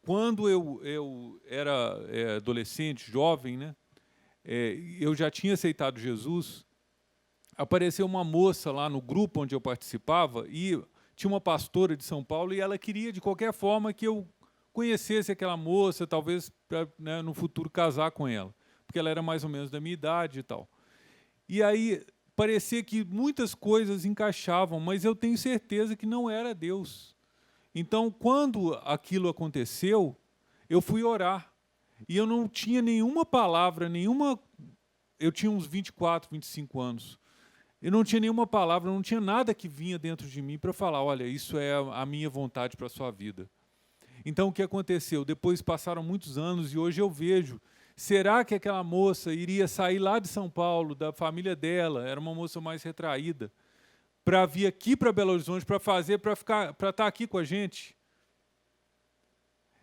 quando eu era adolescente, jovem, né, eu já tinha aceitado Jesus. Apareceu uma moça lá no grupo onde eu participava e tinha uma pastora de São Paulo e ela queria, de qualquer forma, que eu conhecesse aquela moça, talvez pra, né, no futuro casar com ela, porque ela era mais ou menos da minha idade e tal. E aí parecia que muitas coisas encaixavam, mas eu tenho certeza que não era Deus. Então, quando aquilo aconteceu, eu fui orar. E eu não tinha nenhuma palavra, nenhuma. Eu tinha uns 24, 25 anos. Eu não tinha nenhuma palavra, não tinha nada que vinha dentro de mim para falar: olha, isso é a minha vontade para a sua vida. Então, o que aconteceu? Depois passaram muitos anos e hoje eu vejo. Será que aquela moça iria sair lá de São Paulo, da família dela, era uma moça mais retraída, para vir aqui para Belo Horizonte, para fazer, para estar aqui com a gente?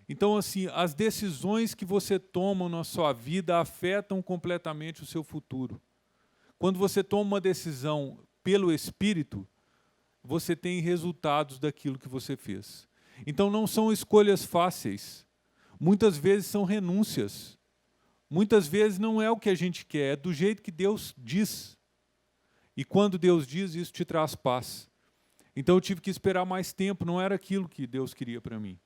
Então, assim, as decisões que você toma na sua vida afetam completamente o seu futuro. Quando você toma uma decisão pelo Espírito, você tem resultados daquilo que você fez. Então, não são escolhas fáceis. Muitas vezes são renúncias. Muitas vezes não é o que a gente quer, é do jeito que Deus diz. E quando Deus diz, isso te traz paz. Então, eu tive que esperar mais tempo, não era aquilo que Deus queria para mim.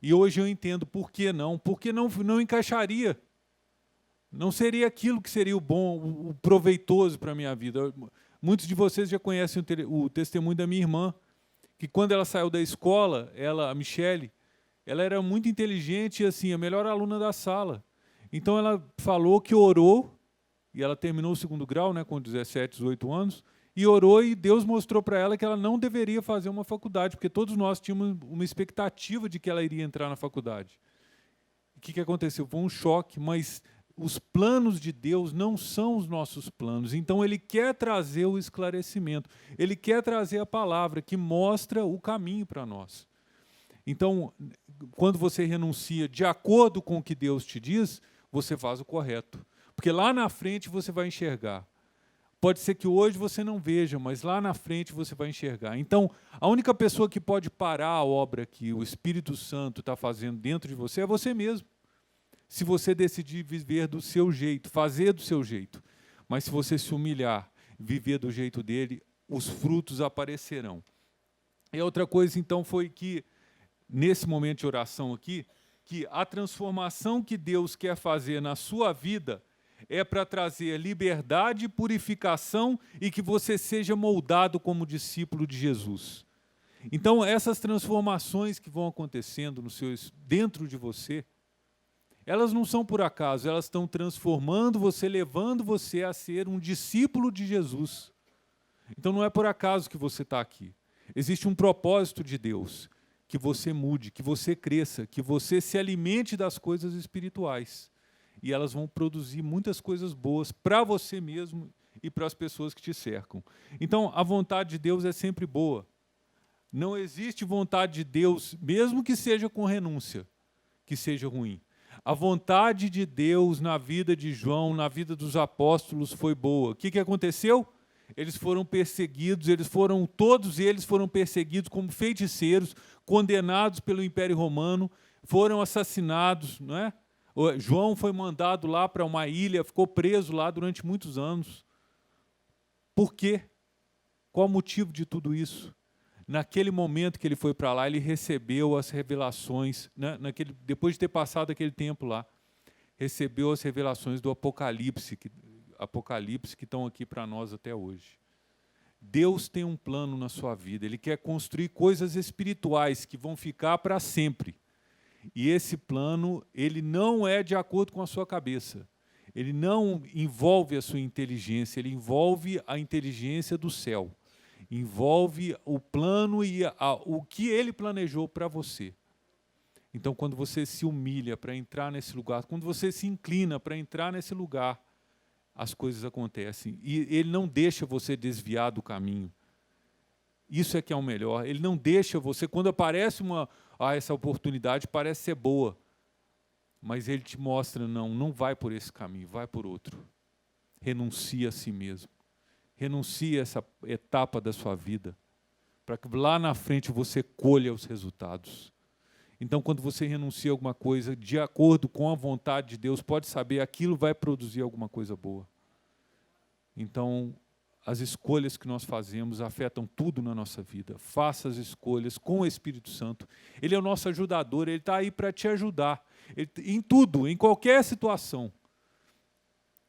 E hoje eu entendo por que não. Porque não encaixaria. Não seria aquilo que seria o bom, o proveitoso para a minha vida. Muitos de vocês já conhecem o testemunho da minha irmã, que quando ela saiu da escola, a Michele, ela era muito inteligente e assim, a melhor aluna da sala. Então ela falou que orou, e ela terminou o segundo grau, né, com 17, 18 anos, e orou e Deus mostrou para ela que ela não deveria fazer uma faculdade, porque todos nós tínhamos uma expectativa de que ela iria entrar na faculdade. O que aconteceu? Foi um choque, mas os planos de Deus não são os nossos planos. Então, Ele quer trazer o esclarecimento. Ele quer trazer a palavra que mostra o caminho para nós. Então, quando você renuncia de acordo com o que Deus te diz, você faz o correto. Porque lá na frente você vai enxergar. Pode ser que hoje você não veja, mas lá na frente você vai enxergar. Então, a única pessoa que pode parar a obra que o Espírito Santo está fazendo dentro de você é você mesmo. Se você decidir viver do seu jeito, fazer do seu jeito. Mas se você se humilhar, viver do jeito dele, os frutos aparecerão. E outra coisa, então, foi que, nesse momento de oração aqui, que a transformação que Deus quer fazer na sua vida é para trazer liberdade, purificação e que você seja moldado como discípulo de Jesus. Então, essas transformações que vão acontecendo dentro de você, elas não são por acaso, elas estão transformando você, levando você a ser um discípulo de Jesus. Então não é por acaso que você está aqui. Existe um propósito de Deus, que você mude, que você cresça, que você se alimente das coisas espirituais. E elas vão produzir muitas coisas boas para você mesmo e para as pessoas que te cercam. Então a vontade de Deus é sempre boa. Não existe vontade de Deus, mesmo que seja com renúncia, que seja ruim. A vontade de Deus na vida de João, na vida dos apóstolos foi boa. O que aconteceu? Eles foram perseguidos, todos eles foram perseguidos como feiticeiros, condenados pelo Império Romano, foram assassinados, não é? João foi mandado lá para uma ilha, ficou preso lá durante muitos anos. Por quê? Qual o motivo de tudo isso? Naquele momento que ele foi para lá, ele recebeu as revelações, né? Depois de ter passado aquele tempo lá, recebeu as revelações do Apocalipse que estão aqui para nós até hoje. Deus tem um plano na sua vida, Ele quer construir coisas espirituais que vão ficar para sempre. E esse plano, ele não é de acordo com a sua cabeça. Ele não envolve a sua inteligência, ele envolve a inteligência do céu. Envolve o plano e o que ele planejou para você. Então, quando você se humilha para entrar nesse lugar, quando você se inclina para entrar nesse lugar, as coisas acontecem. E ele não deixa você desviar do caminho. Isso é que é o melhor. Ele não deixa você, quando aparece essa oportunidade, parece ser boa. Mas ele te mostra, não vai por esse caminho, vai por outro. Renuncia a si mesmo. Renuncie a essa etapa da sua vida, para que lá na frente você colha os resultados. Então, quando você renuncia a alguma coisa de acordo com a vontade de Deus, pode saber, aquilo vai produzir alguma coisa boa. Então, as escolhas que nós fazemos afetam tudo na nossa vida. Faça as escolhas com o Espírito Santo. Ele é o nosso ajudador, ele está aí para te ajudar. Em tudo, em qualquer situação.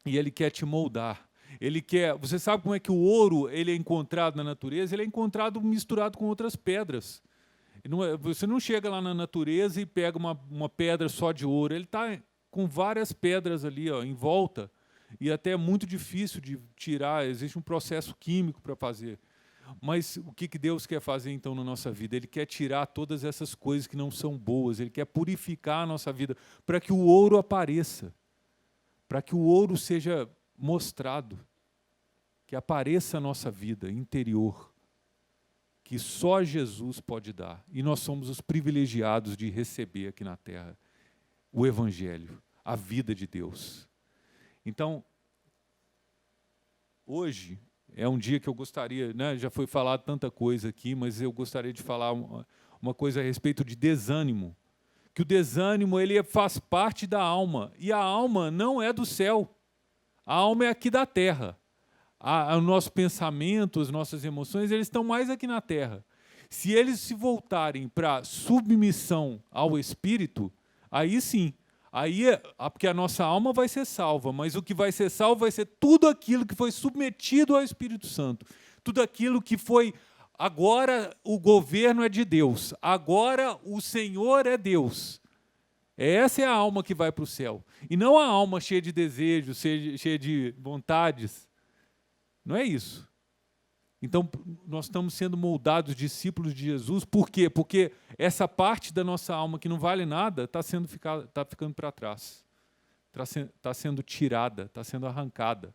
E ele quer te moldar. Ele quer. Você sabe como é que o ouro ele é encontrado na natureza? Ele é encontrado misturado com outras pedras. Você não chega lá na natureza e pega uma pedra só de ouro. Ele está com várias pedras ali, ó, em volta. E até é muito difícil de tirar. Existe um processo químico para fazer. Mas o que Deus quer fazer, então, na nossa vida? Ele quer tirar todas essas coisas que não são boas. Ele quer purificar a nossa vida para que o ouro apareça. Para que o ouro seja mostrado. Que apareça a nossa vida interior. Que só Jesus pode dar. E nós somos os privilegiados de receber aqui na terra o Evangelho, a vida de Deus. Então, hoje é um dia que eu gostaria, né, já foi falado tanta coisa aqui, mas eu gostaria de falar uma coisa a respeito de desânimo. Que o desânimo ele faz parte da alma, e a alma não é do céu. A alma é aqui da terra. O nosso pensamento, as nossas emoções, eles estão mais aqui na terra. Se eles se voltarem para submissão ao Espírito, aí sim, porque a nossa alma vai ser salva, mas o que vai ser salvo vai ser tudo aquilo que foi submetido ao Espírito Santo, tudo aquilo que foi, agora o governo é de Deus, agora o Senhor é Deus. Essa é a alma que vai para o céu, e não a alma cheia de desejos, cheia de vontades. Não é isso. Então, nós estamos sendo moldados discípulos de Jesus. Por quê? Porque essa parte da nossa alma que não vale nada está ficando para trás. Está sendo tirada, está sendo arrancada.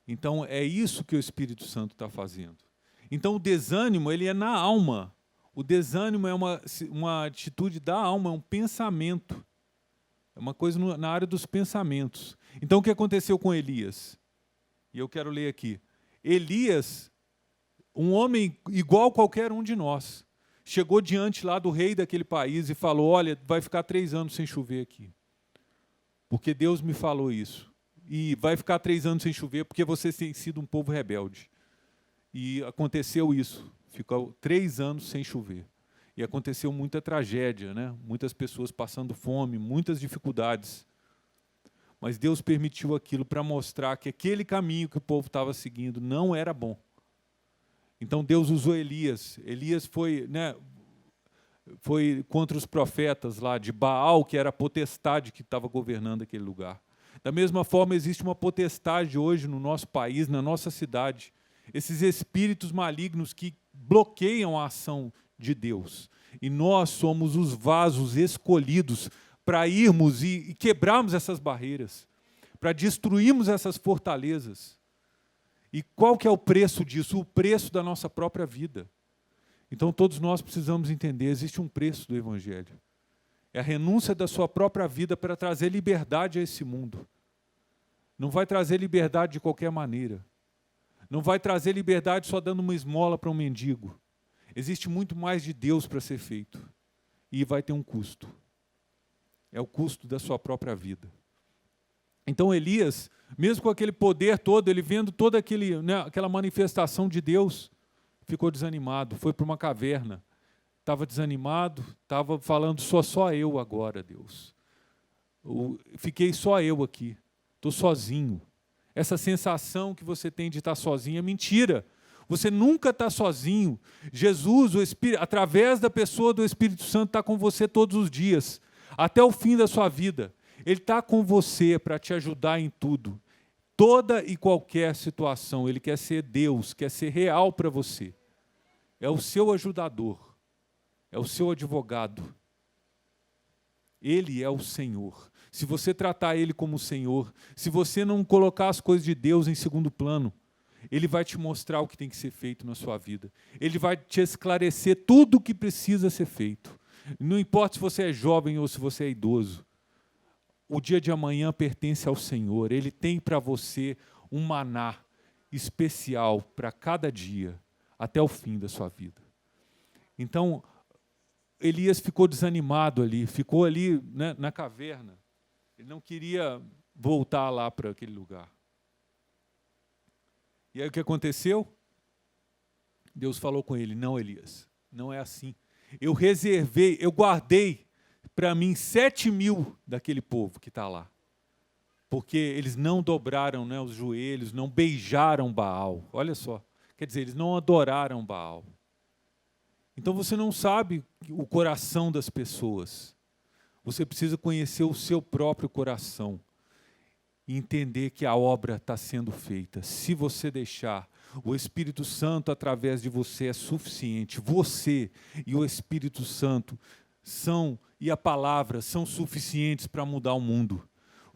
Então, é isso que o Espírito Santo está fazendo. Então, o desânimo ele é na alma. O desânimo é uma atitude da alma, é um pensamento. É uma coisa na área dos pensamentos. Então, o que aconteceu com Elias? E eu quero ler aqui. Elias, um homem igual a qualquer um de nós, chegou diante lá do rei daquele país e falou, olha, vai ficar 3 anos sem chover aqui. Porque Deus me falou isso. E vai ficar 3 anos sem chover porque você tem sido um povo rebelde. E aconteceu isso. Ficou 3 anos sem chover. E aconteceu muita tragédia, né? Muitas pessoas passando fome, muitas dificuldades. Mas Deus permitiu aquilo para mostrar que aquele caminho que o povo estava seguindo não era bom. Então Deus usou Elias. Elias foi contra os profetas lá de Baal, que era a potestade que estava governando aquele lugar. Da mesma forma, existe uma potestade hoje no nosso país, na nossa cidade. Esses espíritos malignos que bloqueiam a ação de Deus. E nós somos os vasos escolhidos para irmos e quebrarmos essas barreiras, para destruirmos essas fortalezas. E qual que é o preço disso? O preço da nossa própria vida. Então todos nós precisamos entender, existe um preço do Evangelho. É a renúncia da sua própria vida para trazer liberdade a esse mundo. Não vai trazer liberdade de qualquer maneira. Não vai trazer liberdade só dando uma esmola para um mendigo. Existe muito mais de Deus para ser feito. E vai ter um custo. É o custo da sua própria vida. Então Elias, mesmo com aquele poder todo, ele vendo toda aquela manifestação de Deus, ficou desanimado, foi para uma caverna. Estava desanimado, estava falando, só eu agora, Deus. Fiquei só eu aqui, estou sozinho. Essa sensação que você tem de estar sozinho é mentira. Você nunca está sozinho. Jesus, o Espírito, através da pessoa do Espírito Santo, está com você todos os dias. Até o fim da sua vida. Ele está com você para te ajudar em tudo. Toda e qualquer situação. Ele quer ser Deus, quer ser real para você. É o seu ajudador. É o seu advogado. Ele é o Senhor. Se você tratar Ele como Senhor, se você não colocar as coisas de Deus em segundo plano, Ele vai te mostrar o que tem que ser feito na sua vida. Ele vai te esclarecer tudo o que precisa ser feito. Não importa se você é jovem ou se você é idoso. O dia de amanhã pertence ao Senhor. Ele tem para você um maná especial para cada dia, até o fim da sua vida. Então, Elias ficou desanimado ali, ficou ali, né, na caverna. Ele não queria voltar lá para aquele lugar. E aí o que aconteceu? Deus falou com ele: não, Elias, não é assim. Eu reservei, eu guardei para mim 7.000 daquele povo que está lá. Porque eles não dobraram, né, os joelhos, não beijaram Baal. Olha só, quer dizer, eles não adoraram Baal. Então você não sabe o coração das pessoas. Você precisa conhecer o seu próprio coração e entender que a obra está sendo feita. Se você deixar, o Espírito Santo através de você é suficiente. Você e o Espírito Santo e a palavra são suficientes para mudar o mundo.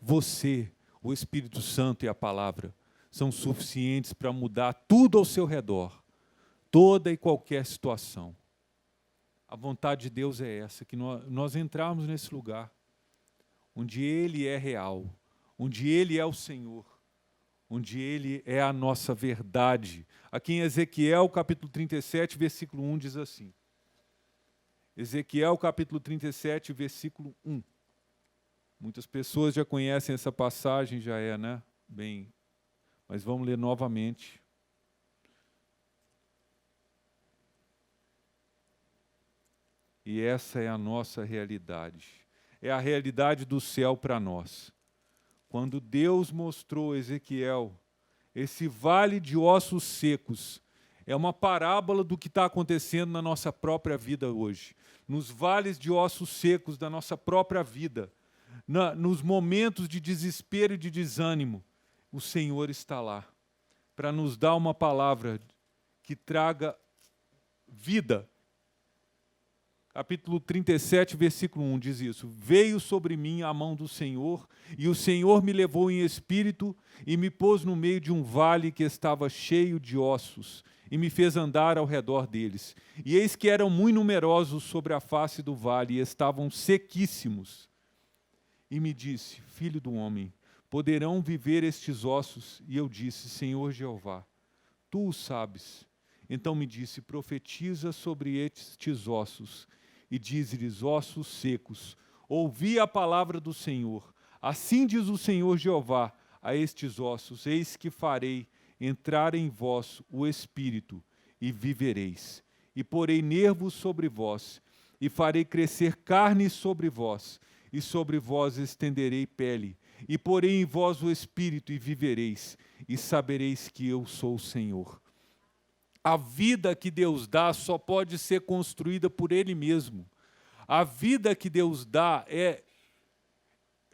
Você, o Espírito Santo e a palavra são suficientes para mudar tudo ao seu redor, toda e qualquer situação. A vontade de Deus é essa, que nós entrarmos nesse lugar, onde Ele é real, onde Ele é o Senhor, onde Ele é a nossa verdade. Aqui em Ezequiel, capítulo 37, versículo 1, diz assim. Ezequiel, capítulo 37, versículo 1. Muitas pessoas já conhecem essa passagem, já é, né? Bem, mas vamos ler novamente. E essa é a nossa realidade. É a realidade do céu para nós. Quando Deus mostrou a Ezequiel esse vale de ossos secos, é uma parábola do que está acontecendo na nossa própria vida hoje. Nos vales de ossos secos da nossa própria vida, nos momentos de desespero e de desânimo, o Senhor está lá para nos dar uma palavra que traga vida. Capítulo 37, versículo 1 diz isso. Veio sobre mim a mão do Senhor, e o Senhor me levou em espírito e me pôs no meio de um vale que estava cheio de ossos, e me fez andar ao redor deles. E eis que eram muito numerosos sobre a face do vale, e estavam sequíssimos. E me disse: filho do homem, poderão viver estes ossos? E eu disse: Senhor Jeová, tu o sabes. Então me disse: profetiza sobre estes ossos, e diz-lhes: ossos secos, ouvi a palavra do Senhor. Assim diz o Senhor Jeová a estes ossos: eis que farei entrar em vós o Espírito, e vivereis. E porei nervos sobre vós, e farei crescer carne sobre vós, e sobre vós estenderei pele, e porei em vós o Espírito, e vivereis, e sabereis que eu sou o Senhor. A vida que Deus dá só pode ser construída por Ele mesmo. A vida que Deus dá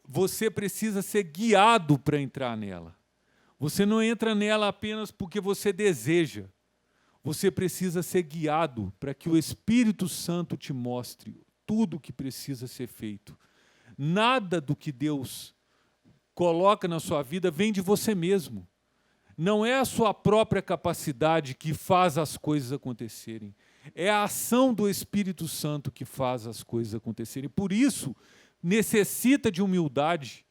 você precisa ser guiado para entrar nela. Você não entra nela apenas porque você deseja. Você precisa ser guiado para que o Espírito Santo te mostre tudo o que precisa ser feito. Nada do que Deus coloca na sua vida vem de você mesmo. Não é a sua própria capacidade que faz as coisas acontecerem. É a ação do Espírito Santo que faz as coisas acontecerem. Por isso, necessita de humildade.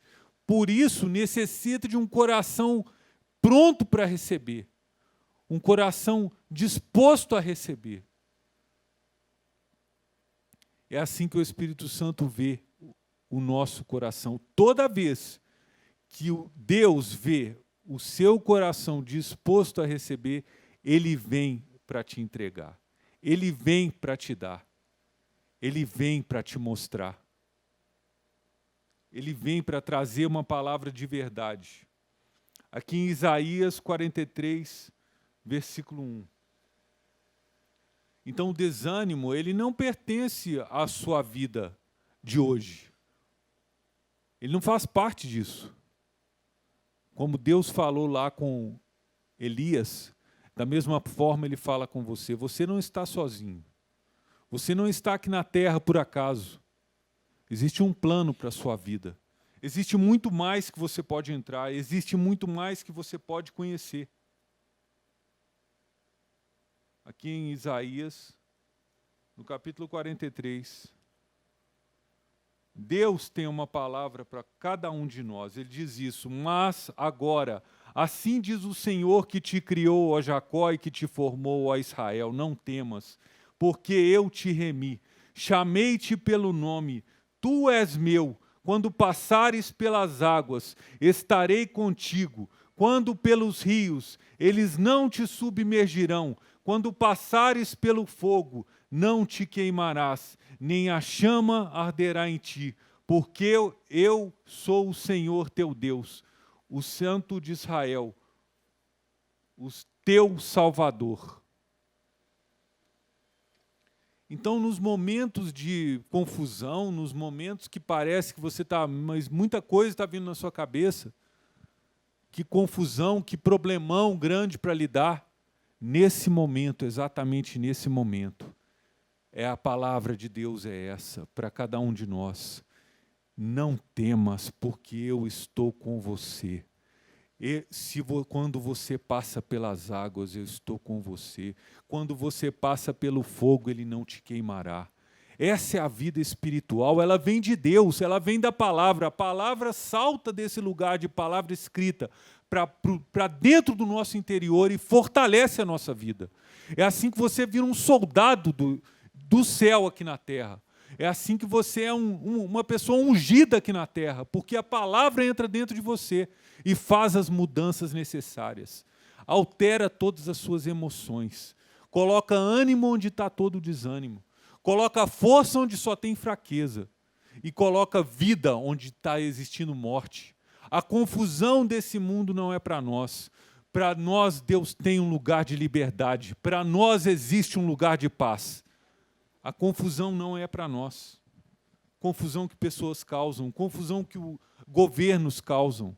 Por isso, necessita de um coração pronto para receber. Um coração disposto a receber. É assim que o Espírito Santo vê o nosso coração. Toda vez que Deus vê o seu coração disposto a receber, Ele vem para te entregar. Ele vem para te dar. Ele vem para te mostrar. Ele vem para trazer uma palavra de verdade. Aqui em Isaías 43, versículo 1. Então o desânimo, ele não pertence à sua vida de hoje. Ele não faz parte disso. Como Deus falou lá com Elias, da mesma forma Ele fala com você. Você não está sozinho. Você não está aqui na terra por acaso. Existe um plano para a sua vida. Existe muito mais que você pode entrar. Existe muito mais que você pode conhecer. Aqui em Isaías, no capítulo 43, Deus tem uma palavra para cada um de nós. Ele diz isso: mas agora, assim diz o Senhor que te criou, ó Jacó, e que te formou, ó Israel, não temas, porque eu te remi. chamei-te pelo nome, tu és meu. Quando passares pelas águas, estarei contigo. Quando pelos rios, eles não te submergirão. Quando passares pelo fogo, não te queimarás, nem a chama arderá em ti, porque eu sou o Senhor teu Deus, o Santo de Israel, o teu Salvador. Então, nos momentos de confusão, nos momentos que parece que você está, mas muita coisa está vindo na sua cabeça, que confusão, que problemão grande para lidar, nesse momento, exatamente nesse momento, a palavra de Deus é essa, para cada um de nós. Não temas, porque eu estou com você. Quando você passa pelas águas, eu estou com você. Quando você passa pelo fogo, ele não te queimará. Essa é a vida espiritual, ela vem de Deus, ela vem da palavra. A palavra salta desse lugar de palavra escrita para dentro do nosso interior e fortalece a nossa vida. É assim que você vira um soldado do céu aqui na terra. É assim que você é uma pessoa ungida aqui na terra, porque a palavra entra dentro de você e faz as mudanças necessárias. Altera todas as suas emoções. Coloca ânimo onde está todo o desânimo. Coloca força onde só tem fraqueza. E coloca vida onde está existindo morte. A confusão desse mundo não é para nós. Para nós, Deus tem um lugar de liberdade. Para nós existe um lugar de paz. A confusão não é para nós. Confusão que pessoas causam, confusão que governos causam,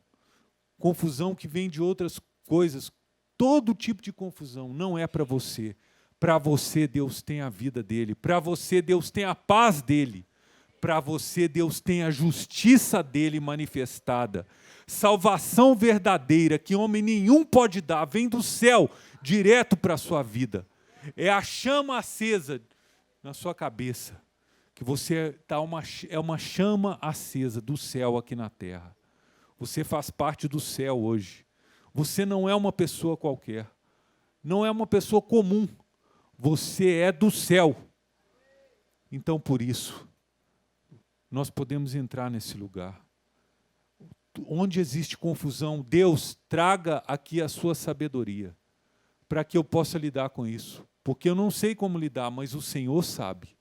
confusão que vem de outras coisas, todo tipo de confusão não é para você. Para você, Deus tem a vida dele. Para você, Deus tem a paz dele. Para você, Deus tem a justiça dele manifestada. Salvação verdadeira que homem nenhum pode dar, vem do céu, direto para a sua vida. É a chama acesa na sua cabeça, que você é uma chama acesa do céu aqui na terra. Você faz parte do céu hoje. Você não é uma pessoa qualquer. Não é uma pessoa comum. Você é do céu. Então, por isso, nós podemos entrar nesse lugar. Onde existe confusão, Deus, traga aqui a sua sabedoria, para que eu possa lidar com isso. Porque eu não sei como lidar, mas o Senhor sabe.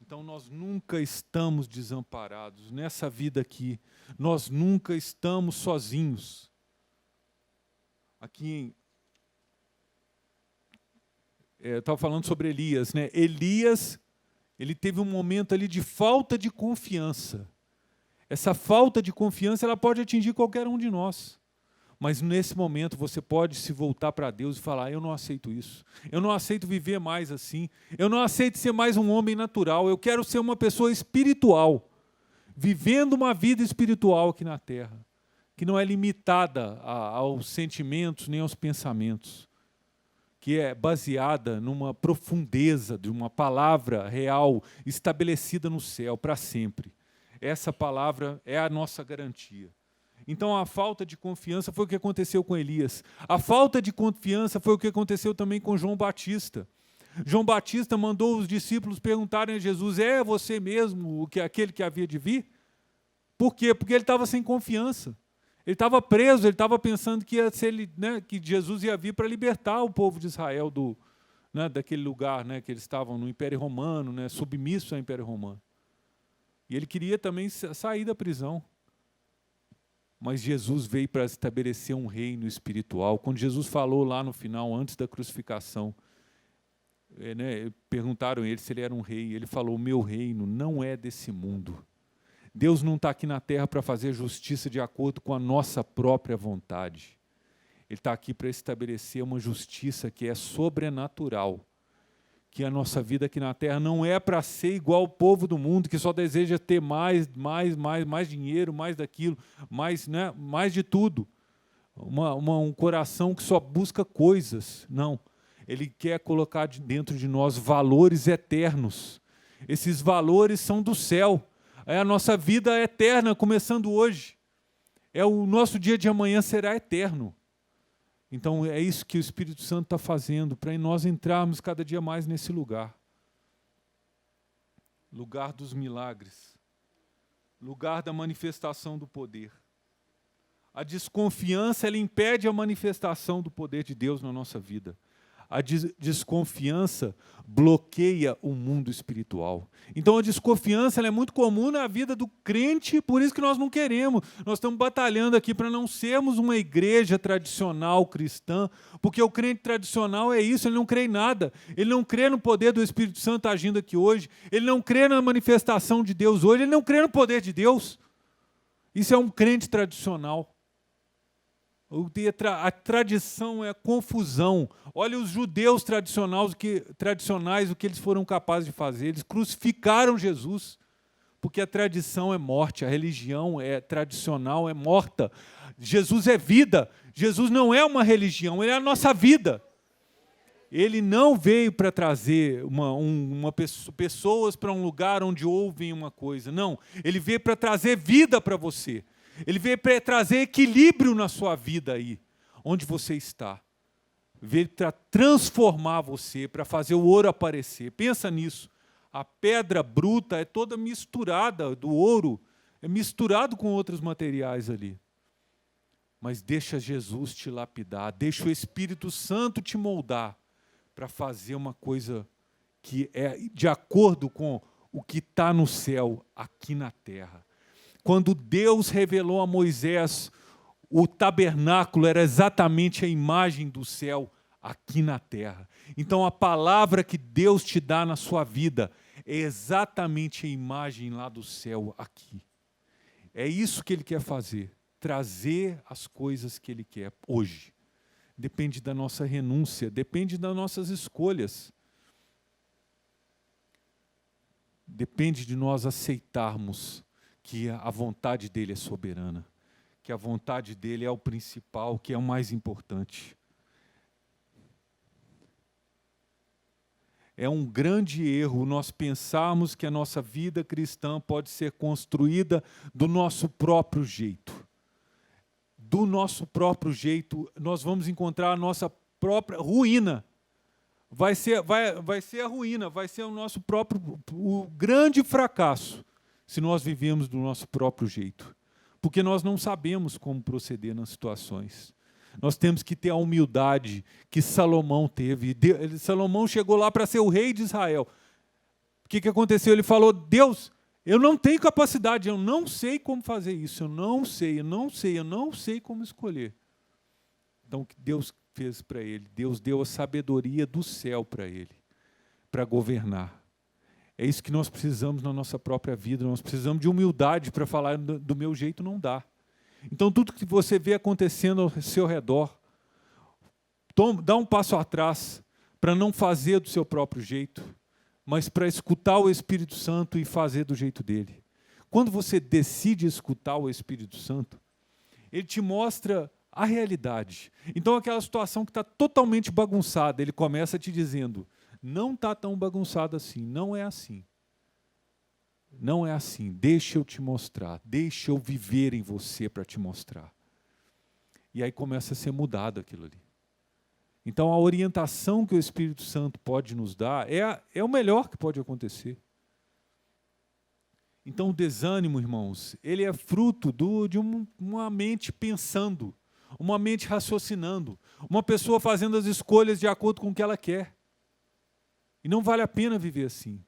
Então, nós nunca estamos desamparados nessa vida aqui. Nós nunca estamos sozinhos. Aqui, eu estava falando sobre Elias, né? Elias, ele teve um momento ali de falta de confiança. Essa falta de confiança, ela pode atingir qualquer um de nós. Mas nesse momento você pode se voltar para Deus e falar, eu não aceito isso. Eu não aceito viver mais assim. Eu não aceito ser mais um homem natural. Eu quero ser uma pessoa espiritual. Vivendo uma vida espiritual aqui na terra. Que não é limitada aos sentimentos nem aos pensamentos. Que é baseada numa profundeza de uma palavra real estabelecida no céu para sempre. Essa palavra é a nossa garantia. Então, a falta de confiança foi o que aconteceu com Elias. A falta de confiança foi o que aconteceu também com João Batista. João Batista mandou os discípulos perguntarem a Jesus, é você mesmo aquele que havia de vir? Por quê? Porque ele estava sem confiança. Ele estava preso, ele estava pensando que, que Jesus ia vir para libertar o povo de Israel daquele lugar, que eles estavam no Império Romano, submissos ao Império Romano. E ele queria também sair da prisão. Mas Jesus veio para estabelecer um reino espiritual. Quando Jesus falou lá no final, antes da crucificação, perguntaram a ele se ele era um rei. Ele falou, o meu reino não é desse mundo. Deus não está aqui na terra para fazer justiça de acordo com a nossa própria vontade. Ele está aqui para estabelecer uma justiça que é sobrenatural. Que a nossa vida aqui na terra não é para ser igual ao povo do mundo, que só deseja ter mais dinheiro, mais daquilo, mais de tudo. Um coração que só busca coisas. Não. Ele quer colocar dentro de nós valores eternos. Esses valores são do céu. É a nossa vida eterna, começando hoje. O nosso dia de amanhã será eterno. Então, é isso que o Espírito Santo está fazendo, para nós entrarmos cada dia mais nesse lugar. lugar dos milagres, lugar da manifestação do poder. A desconfiança, ela impede a manifestação do poder de Deus na nossa vida. A desconfiança bloqueia o mundo espiritual. Então a desconfiança ela é muito comum na vida do crente, por isso que nós não queremos. Nós estamos batalhando aqui para não sermos uma igreja tradicional cristã, porque o crente tradicional é isso, ele não crê em nada. Ele não crê no poder do Espírito Santo agindo aqui hoje, ele não crê na manifestação de Deus hoje, ele não crê no poder de Deus. Isso é um crente tradicional. A tradição é a confusão. Olha os judeus tradicionais, o que eles foram capazes de fazer. Eles crucificaram Jesus, porque a tradição é morte, a religião é tradicional, é morta. Jesus é vida. Jesus não é uma religião, ele é a nossa vida. Ele não veio para trazer pessoas para um lugar onde ouvem uma coisa. Não, ele veio para trazer vida para você. Ele veio para trazer equilíbrio na sua vida aí, onde você está. Veio para transformar você, para fazer o ouro aparecer. Pensa nisso. A pedra bruta é toda misturada do ouro, é misturado com outros materiais ali. Mas deixa Jesus te lapidar, deixa o Espírito Santo te moldar para fazer uma coisa que é de acordo com o que está no céu, aqui na terra. Quando Deus revelou a Moisés, o tabernáculo era exatamente a imagem do céu aqui na terra. Então a palavra que Deus te dá na sua vida é exatamente a imagem lá do céu aqui. É isso que Ele quer fazer, trazer as coisas que Ele quer hoje. Depende da nossa renúncia, depende das nossas escolhas. Depende de nós aceitarmos que a vontade dEle é soberana, que a vontade dEle é o principal, que é o mais importante. É um grande erro nós pensarmos que a nossa vida cristã pode ser construída do nosso próprio jeito. Do nosso próprio jeito, nós vamos encontrar a nossa própria ruína. Vai ser a ruína, vai ser o nosso próprio o grande fracasso, se nós vivemos do nosso próprio jeito. Porque nós não sabemos como proceder nas situações. Nós temos que ter a humildade que Salomão teve. Salomão chegou lá para ser o rei de Israel. O que aconteceu? Ele falou, Deus, eu não tenho capacidade, eu não sei como fazer isso, eu não sei como escolher. Então o que Deus fez para ele? Deus deu a sabedoria do céu para ele, para governar. É isso que nós precisamos na nossa própria vida, nós precisamos de humildade para falar do meu jeito não dá. Então tudo que você vê acontecendo ao seu redor, dá um passo atrás para não fazer do seu próprio jeito, mas para escutar o Espírito Santo e fazer do jeito dele. Quando você decide escutar o Espírito Santo, ele te mostra a realidade. Então aquela situação que está totalmente bagunçada, ele começa te dizendo, não está tão bagunçado assim, não é assim. Não é assim, deixa eu te mostrar, deixa eu viver em você para te mostrar. E aí começa a ser mudado aquilo ali. Então a orientação que o Espírito Santo pode nos dar é o melhor que pode acontecer. Então o desânimo, irmãos, ele é fruto de uma mente pensando, uma mente raciocinando, uma pessoa fazendo as escolhas de acordo com o que ela quer. E não vale a pena viver assim.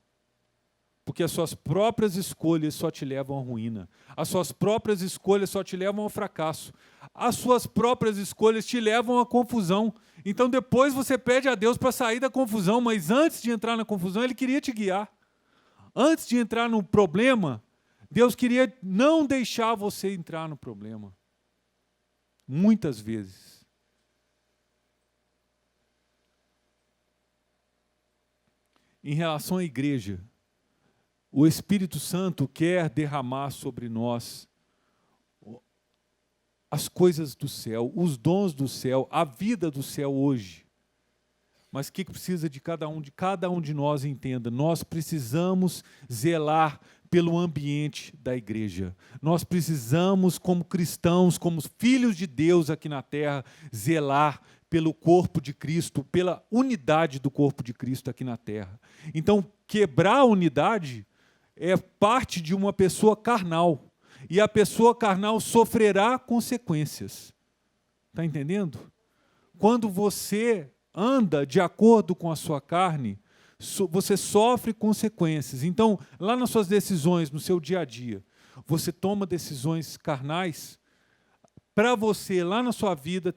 Porque as suas próprias escolhas só te levam à ruína. As suas próprias escolhas só te levam ao fracasso. As suas próprias escolhas te levam à confusão. Então depois você pede a Deus para sair da confusão, mas antes de entrar na confusão, Ele queria te guiar. Antes de entrar no problema, Deus queria não deixar você entrar no problema. Muitas vezes. Em relação à igreja, o Espírito Santo quer derramar sobre nós as coisas do céu, os dons do céu, a vida do céu hoje. Mas o que precisa de cada um de nós entenda? Nós precisamos zelar pelo ambiente da igreja. Nós precisamos, como cristãos, como filhos de Deus aqui na terra, zelar pelo corpo de Cristo, pela unidade do corpo de Cristo aqui na terra. Então, quebrar a unidade é parte de uma pessoa carnal. E a pessoa carnal sofrerá consequências. Está entendendo? Quando você anda de acordo com a sua carne, você sofre consequências. Então, lá nas suas decisões, no seu dia a dia, você toma decisões carnais, para você, lá na sua vida,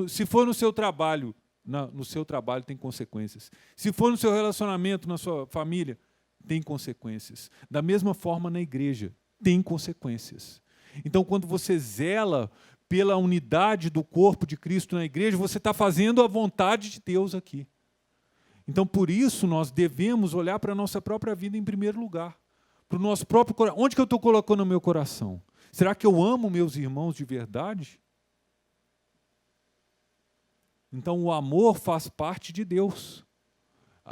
se for no seu trabalho, no seu trabalho tem consequências. Se for no seu relacionamento, na sua família, tem consequências. Da mesma forma, na igreja, tem consequências. Então, quando você zela pela unidade do corpo de Cristo na igreja, você está fazendo a vontade de Deus aqui. Então, por isso, nós devemos olhar para a nossa própria vida em primeiro lugar. Para o nosso próprio coração. Onde que eu estou colocando o meu coração? Será que eu amo meus irmãos de verdade? Então, o amor faz parte de Deus.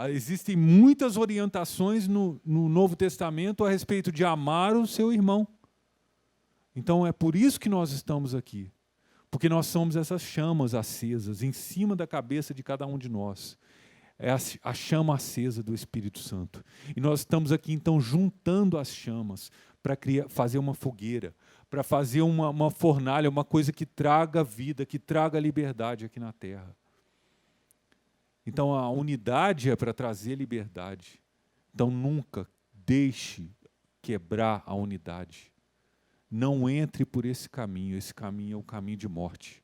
Existem muitas orientações no Novo Testamento a respeito de amar o seu irmão. Então, é por isso que nós estamos aqui. Porque nós somos essas chamas acesas em cima da cabeça de cada um de nós. É a chama acesa do Espírito Santo. E nós estamos aqui, então, juntando as chamas para fazer uma fogueira, para fazer uma fornalha, uma coisa que traga vida, que traga liberdade aqui na terra. Então, a unidade é para trazer liberdade. Então, nunca deixe quebrar a unidade. Não entre por esse caminho é o caminho de morte.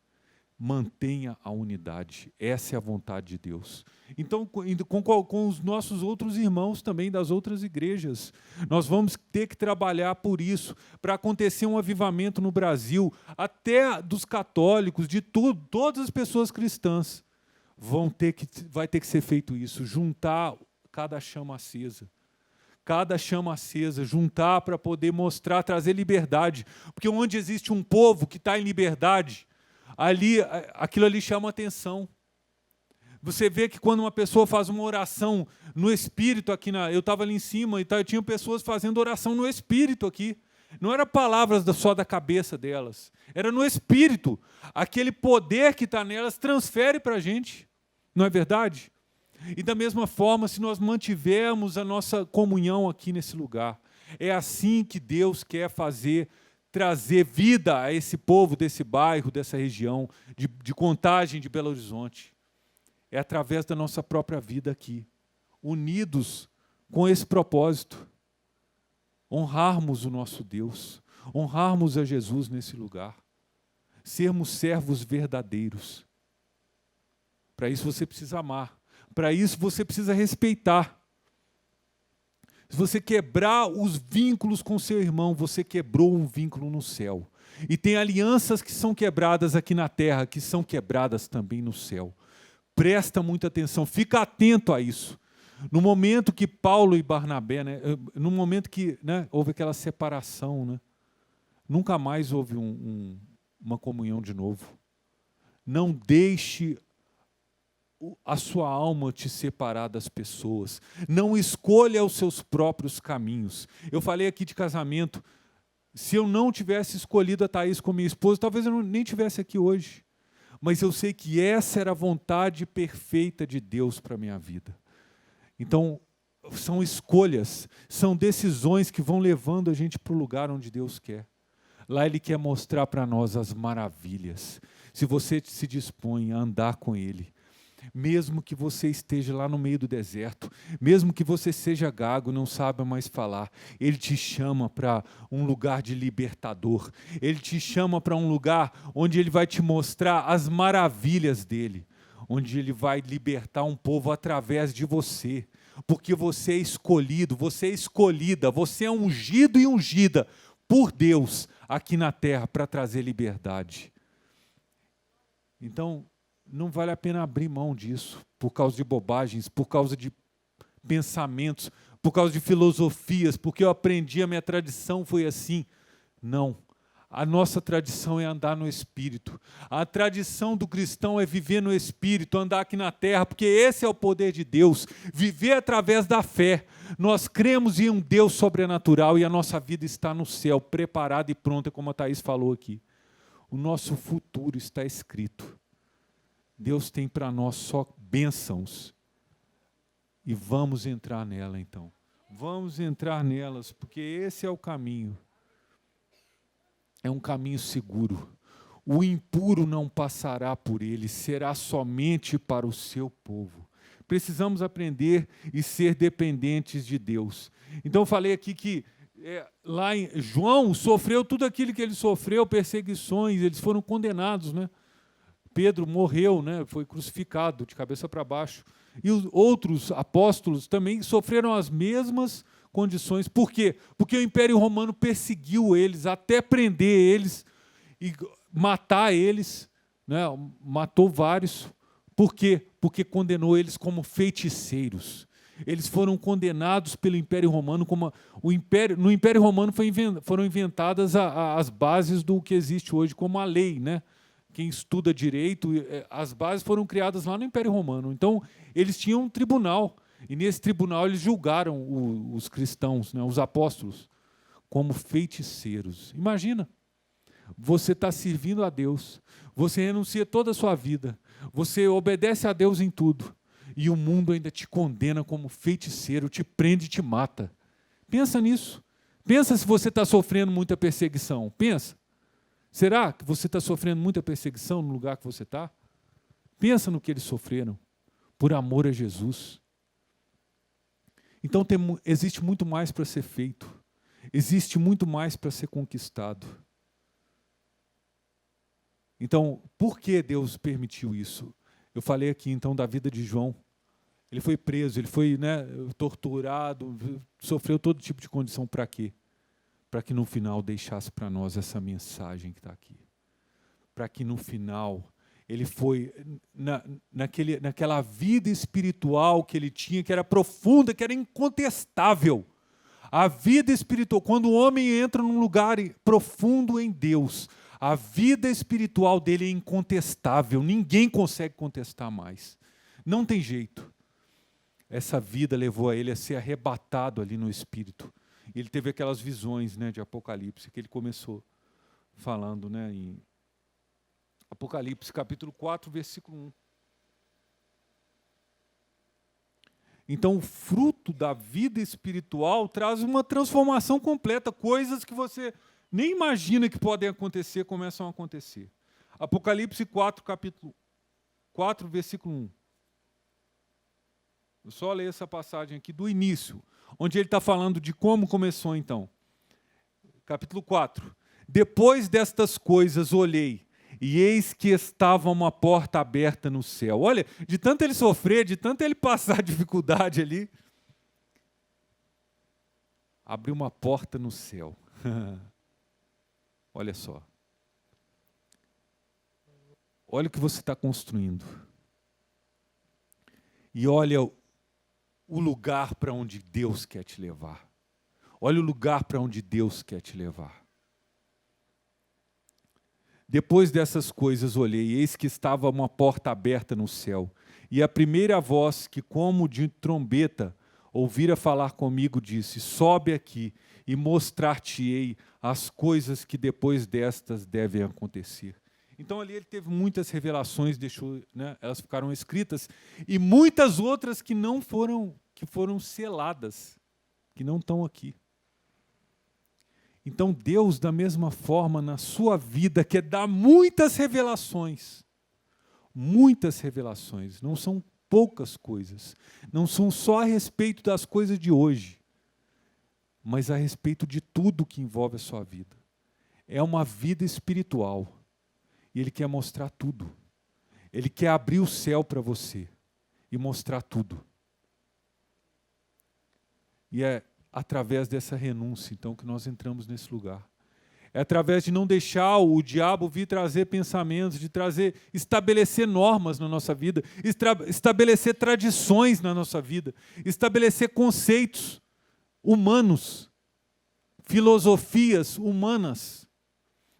Mantenha a unidade, essa é a vontade de Deus. Então, com os nossos outros irmãos também das outras igrejas, nós vamos ter que trabalhar por isso, para acontecer um avivamento no Brasil, até dos católicos, de tudo, todas as pessoas cristãs, vai ter que ser feito isso, juntar cada chama acesa. Cada chama acesa, juntar para poder mostrar, trazer liberdade. Porque onde existe um povo que está em liberdade, aquilo ali chama atenção. Você vê que quando uma pessoa faz uma oração no Espírito, eu estava ali em cima, e tinha pessoas fazendo oração no Espírito aqui. Não era palavras só da cabeça delas, era no Espírito. Aquele poder que está nelas transfere para a gente, não é verdade? E da mesma forma, se nós mantivermos a nossa comunhão aqui nesse lugar, é assim que Deus quer trazer vida a esse povo, desse bairro, dessa região, de Contagem, de Belo Horizonte. É através da nossa própria vida aqui, unidos com esse propósito. Honrarmos o nosso Deus, honrarmos a Jesus nesse lugar, sermos servos verdadeiros. Para isso você precisa amar, para isso você precisa respeitar. Se você quebrar os vínculos com seu irmão, você quebrou um vínculo no céu. E tem alianças que são quebradas aqui na terra, que são quebradas também no céu. Presta muita atenção, fica atento a isso. No momento que Paulo e Barnabé, no momento que houve aquela separação, nunca mais houve uma comunhão de novo. Não deixe a sua alma te separar das pessoas. Não escolha os seus próprios caminhos. Eu falei aqui de casamento. Se eu não tivesse escolhido a Thaís como minha esposa, talvez eu nem estivesse aqui hoje. Mas eu sei que essa era a vontade perfeita de Deus para a minha vida. Então, são escolhas, são decisões que vão levando a gente para o lugar onde Deus quer. Lá Ele quer mostrar para nós as maravilhas. Se você se dispõe a andar com Ele, mesmo que você esteja lá no meio do deserto, mesmo que você seja gago, não saiba mais falar, Ele te chama para um lugar de libertador. Ele te chama para um lugar onde Ele vai te mostrar as maravilhas dEle, onde Ele vai libertar um povo através de você, porque você é escolhido, você é escolhida, você é ungido e ungida por Deus aqui na terra para trazer liberdade. Então, não vale a pena abrir mão disso, por causa de bobagens, por causa de pensamentos, por causa de filosofias, porque eu aprendi, a minha tradição foi assim. Não. A nossa tradição é andar no Espírito. A tradição do cristão é viver no Espírito, andar aqui na terra, porque esse é o poder de Deus, viver através da fé. Nós cremos em um Deus sobrenatural e a nossa vida está no céu, preparada e pronta, como a Thaís falou aqui. O nosso futuro está escrito. Deus tem para nós só bênçãos. E vamos entrar nela, então. Vamos entrar nelas, porque esse é o caminho. É um caminho seguro. O impuro não passará por ele, será somente para o seu povo. Precisamos aprender e ser dependentes de Deus. Então eu falei aqui que lá em João sofreu tudo aquilo que ele sofreu, perseguições, eles foram condenados, né? Pedro morreu, né? Foi crucificado de cabeça para baixo. E os outros apóstolos também sofreram as mesmas condições. Por quê? Porque o Império Romano perseguiu eles, até prender eles e matar eles, né? Matou vários. Por quê? Porque condenou eles como feiticeiros. Eles foram condenados pelo Império Romano como no Império Romano foram inventadas as bases do que existe hoje como a lei, né? Quem estuda direito, as bases foram criadas lá no Império Romano. Então, eles tinham um tribunal, e nesse tribunal eles julgaram os cristãos, né, os apóstolos, como feiticeiros. Imagina, você está servindo a Deus, você renuncia toda a sua vida, você obedece a Deus em tudo, e o mundo ainda te condena como feiticeiro, te prende e te mata. Pensa nisso. Pensa se você está sofrendo muita perseguição. Pensa. Será que você está sofrendo muita perseguição no lugar que você está? Pensa no que eles sofreram, por amor a Jesus. Então existe muito mais para ser feito. Existe muito mais para ser conquistado. Então, por que Deus permitiu isso? Eu falei aqui, então, da vida de João. Ele foi preso, ele foi, né, torturado, sofreu todo tipo de condição. Para quê? Para que no final deixasse para nós essa mensagem que está aqui. Para que no final ele foi naquela vida espiritual que ele tinha, que era profunda, que era incontestável. A vida espiritual, quando o homem entra num lugar profundo em Deus, a vida espiritual dele é incontestável, ninguém consegue contestar mais. Não tem jeito. Essa vida levou a ele a ser arrebatado ali no espírito. Ele teve aquelas visões, né, de Apocalipse, que ele começou falando, né, em Apocalipse, capítulo 4, versículo 1. Então, o fruto da vida espiritual traz uma transformação completa. Coisas que você nem imagina que podem acontecer, começam a acontecer. Apocalipse 4, capítulo 4, versículo 1. Eu só leio essa passagem aqui do início, onde ele está falando de como começou então. Capítulo 4. Depois destas coisas olhei, e eis que estava uma porta aberta no céu. Olha, de tanto ele sofrer, de tanto ele passar dificuldade ali, abriu uma porta no céu. Olha só. Olha o que você está construindo. E olha o lugar para onde Deus quer te levar. Olha o lugar para onde Deus quer te levar. Depois dessas coisas olhei, eis que estava uma porta aberta no céu, e a primeira voz que, como de trombeta, ouvira falar comigo, disse: sobe aqui e mostrar-te-ei as coisas que depois destas devem acontecer. Então ali ele teve muitas revelações, deixou, né, elas ficaram escritas, e muitas outras que não foram, que foram seladas, que não estão aqui. Então Deus, da mesma forma, na sua vida, quer dar muitas revelações. Muitas revelações, não são poucas coisas. Não são só a respeito das coisas de hoje, mas a respeito de tudo que envolve a sua vida. É uma vida espiritual. E Ele quer mostrar tudo. Ele quer abrir o céu para você e mostrar tudo. E é através dessa renúncia, então, que nós entramos nesse lugar. É através de não deixar o diabo vir trazer pensamentos, de estabelecer normas na nossa vida, estabelecer tradições na nossa vida, estabelecer conceitos humanos, filosofias humanas.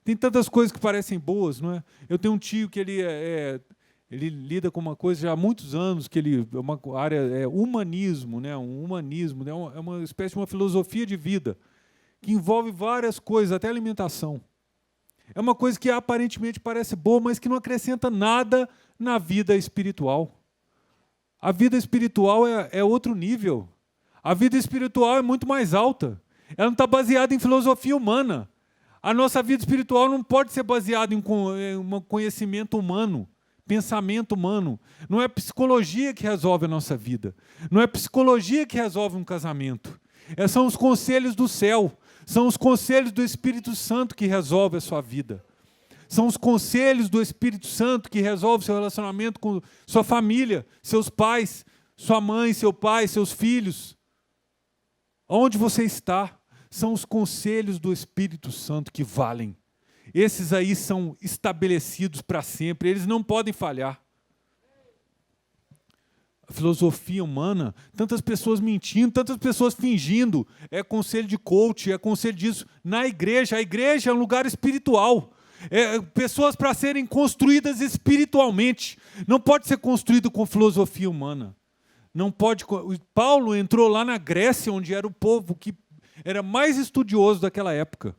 Tem tantas coisas que parecem boas, não é? Eu tenho um tio que ele lida com uma coisa já há muitos anos, que uma área é humanismo, né? Um humanismo, né? É uma espécie de uma filosofia de vida, que envolve várias coisas, até alimentação. É uma coisa que aparentemente parece boa, mas que não acrescenta nada na vida espiritual. A vida espiritual é outro nível. A vida espiritual é muito mais alta. Ela não está baseada em filosofia humana. A nossa vida espiritual não pode ser baseada em um conhecimento humano, pensamento humano. Não é psicologia que resolve a nossa vida. Não é psicologia que resolve um casamento. São os conselhos do céu. São os conselhos do Espírito Santo que resolvem a sua vida. São os conselhos do Espírito Santo que resolvem o seu relacionamento com sua família, seus pais, sua mãe, seu pai, seus filhos. Onde você está? São os conselhos do Espírito Santo que valem. Esses aí são estabelecidos para sempre, eles não podem falhar. A filosofia humana, tantas pessoas mentindo, tantas pessoas fingindo, é conselho de coach, é conselho disso. Na igreja, a igreja é um lugar espiritual. Pessoas para serem construídas espiritualmente. Não pode ser construído com filosofia humana. Não pode. Paulo entrou lá na Grécia, onde era o povo que era mais estudioso daquela época.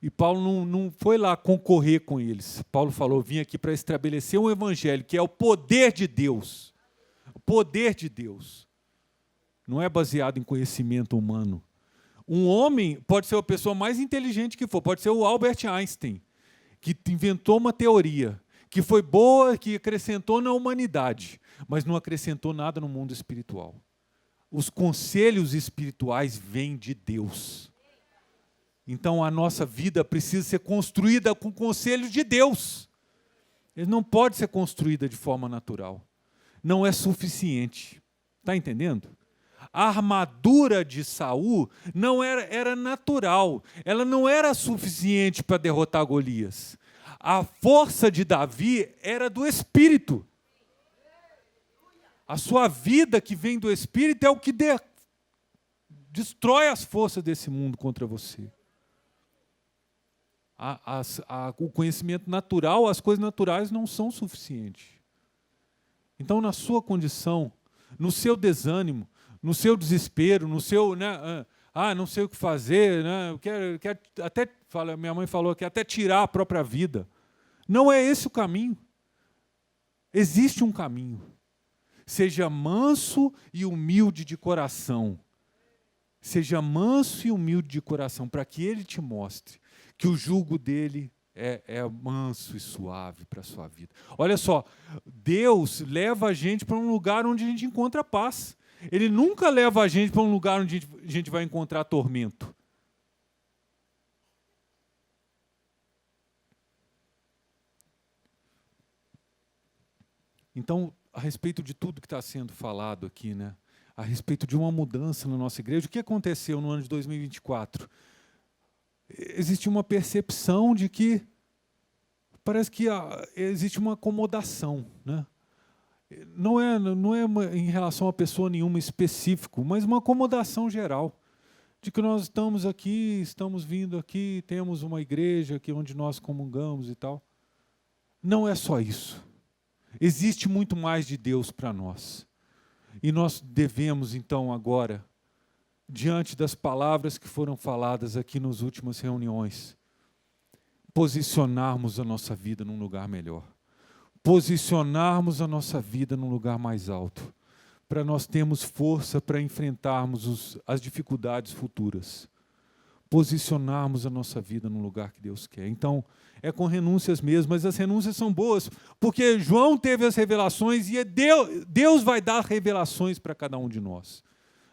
E Paulo não foi lá concorrer com eles. Paulo falou, vim aqui para estabelecer um evangelho, que é o poder de Deus. O poder de Deus. Não é baseado em conhecimento humano. Um homem pode ser a pessoa mais inteligente que for, pode ser o Albert Einstein, que inventou uma teoria, que foi boa, que acrescentou na humanidade, mas não acrescentou nada no mundo espiritual. Os conselhos espirituais vêm de Deus. Então a nossa vida precisa ser construída com conselhos de Deus. Ele não pode ser construída de forma natural. Não é suficiente. Está entendendo? A armadura de Saul não era natural. Ela não era suficiente para derrotar Golias. A força de Davi era do Espírito. A sua vida que vem do Espírito é o que destrói as forças desse mundo contra você. O conhecimento natural, as coisas naturais não são suficientes. Então, na sua condição, no seu desânimo, no seu desespero, no seu, não sei o que fazer, eu quero até, minha mãe falou que até tirar a própria vida. Não é esse o caminho. Existe um caminho. Seja manso e humilde de coração. Seja manso e humilde de coração, para que ele te mostre que o jugo dele é manso e suave para a sua vida. Olha só, Deus leva a gente para um lugar onde a gente encontra paz. Ele nunca leva a gente para um lugar onde a gente vai encontrar tormento. Então, a respeito de tudo que está sendo falado aqui, a respeito de uma mudança na nossa igreja, o que aconteceu no ano de 2024? Existe uma percepção de que parece que existe uma acomodação, Não é em relação a pessoa nenhuma específica, mas uma acomodação geral, de que nós estamos aqui, estamos vindo aqui, temos uma igreja aqui onde nós comungamos e tal. Não é só isso. Existe muito mais de Deus para nós. E nós devemos, então, agora, diante das palavras que foram faladas aqui nas últimas reuniões, posicionarmos a nossa vida num lugar melhor. Posicionarmos a nossa vida num lugar mais alto, para nós termos força para enfrentarmos as dificuldades futuras. Posicionarmos a nossa vida num lugar que Deus quer. Então, é com renúncias mesmo, mas as renúncias são boas, porque João teve as revelações e Deus vai dar revelações para cada um de nós.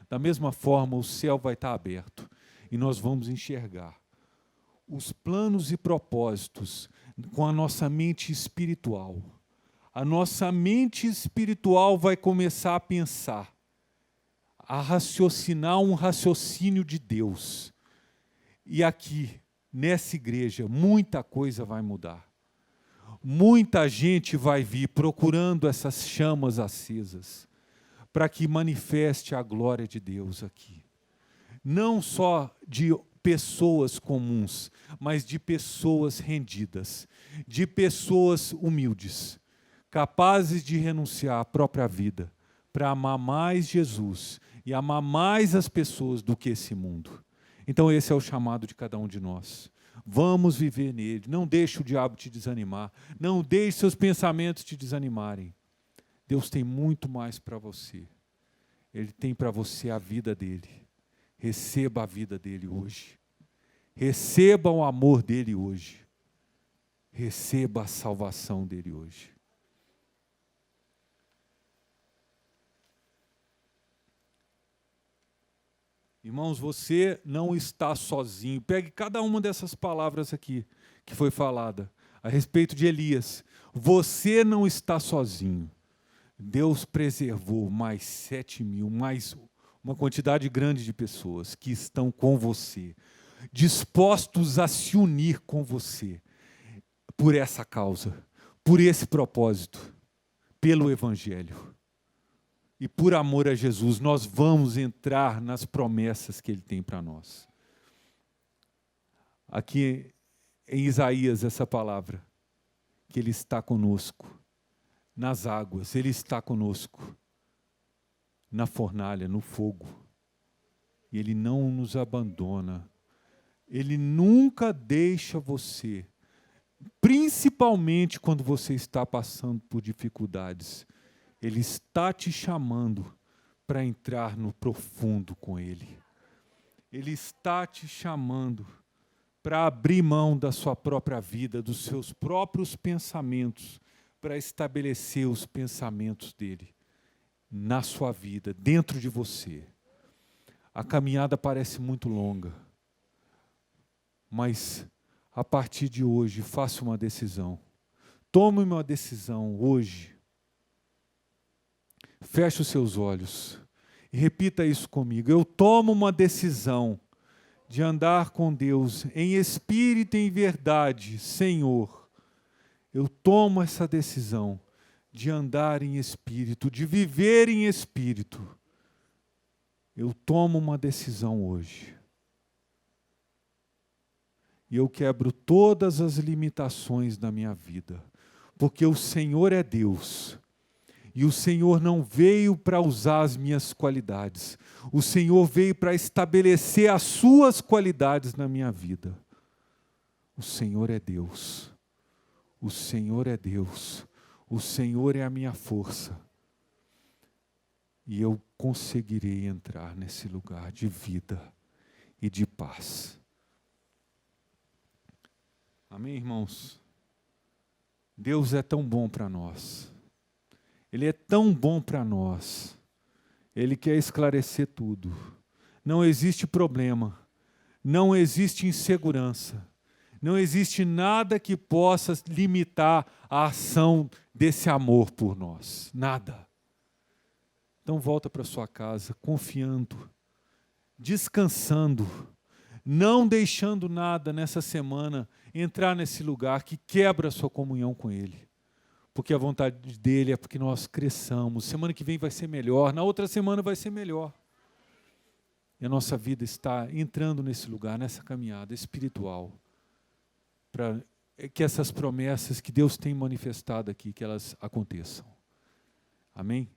Da mesma forma, o céu vai estar aberto e nós vamos enxergar os planos e propósitos com a nossa mente espiritual. A nossa mente espiritual vai começar a pensar, a raciocinar um raciocínio de Deus. E aqui, nessa igreja, muita coisa vai mudar. Muita gente vai vir procurando essas chamas acesas, para que manifeste a glória de Deus aqui. Não só de pessoas comuns, mas de pessoas rendidas, de pessoas humildes, capazes de renunciar à própria vida, para amar mais Jesus e amar mais as pessoas do que esse mundo. Então esse é o chamado de cada um de nós. Vamos viver nele. Não deixe o diabo te desanimar. Não deixe seus pensamentos te desanimarem. Deus tem muito mais para você. Ele tem para você a vida dele. Receba a vida dele hoje. Receba o amor dele hoje. Receba a salvação dele hoje. Irmãos, você não está sozinho. Pegue cada uma dessas palavras aqui que foi falada a respeito de Elias. Você não está sozinho. Deus preservou mais 7.000, mais uma quantidade grande de pessoas que estão com você, dispostos a se unir com você por essa causa, por esse propósito, pelo Evangelho. E por amor a Jesus, nós vamos entrar nas promessas que Ele tem para nós. Aqui em Isaías, essa palavra, que Ele está conosco, nas águas, Ele está conosco, na fornalha, no fogo. E Ele não nos abandona. Ele nunca deixa você, principalmente quando você está passando por dificuldades. Ele está te chamando para entrar no profundo com Ele. Ele está te chamando para abrir mão da sua própria vida, dos seus próprios pensamentos, para estabelecer os pensamentos dele na sua vida, dentro de você. A caminhada parece muito longa, mas a partir de hoje, faça uma decisão. Tome uma decisão hoje. Feche os seus olhos e repita isso comigo. Eu tomo uma decisão de andar com Deus em espírito e em verdade, Senhor. Eu tomo essa decisão de andar em espírito, de viver em espírito. Eu tomo uma decisão hoje. E eu quebro todas as limitações da minha vida, porque o Senhor é Deus. E o Senhor não veio para usar as minhas qualidades. O Senhor veio para estabelecer as suas qualidades na minha vida. O Senhor é Deus. O Senhor é Deus. O Senhor é a minha força. E eu conseguirei entrar nesse lugar de vida e de paz. Amém, irmãos? Deus é tão bom para nós. Ele é tão bom para nós. Ele quer esclarecer tudo. Não existe problema. Não existe insegurança. Não existe nada que possa limitar a ação desse amor por nós. Nada. Então volta para sua casa, confiando, descansando, não deixando nada nessa semana entrar nesse lugar que quebra a sua comunhão com Ele. Porque a vontade dele é porque nós cresçamos. Semana que vem vai ser melhor, na outra semana vai ser melhor. E a nossa vida está entrando nesse lugar, nessa caminhada espiritual, para que essas promessas que Deus tem manifestado aqui, que elas aconteçam. Amém?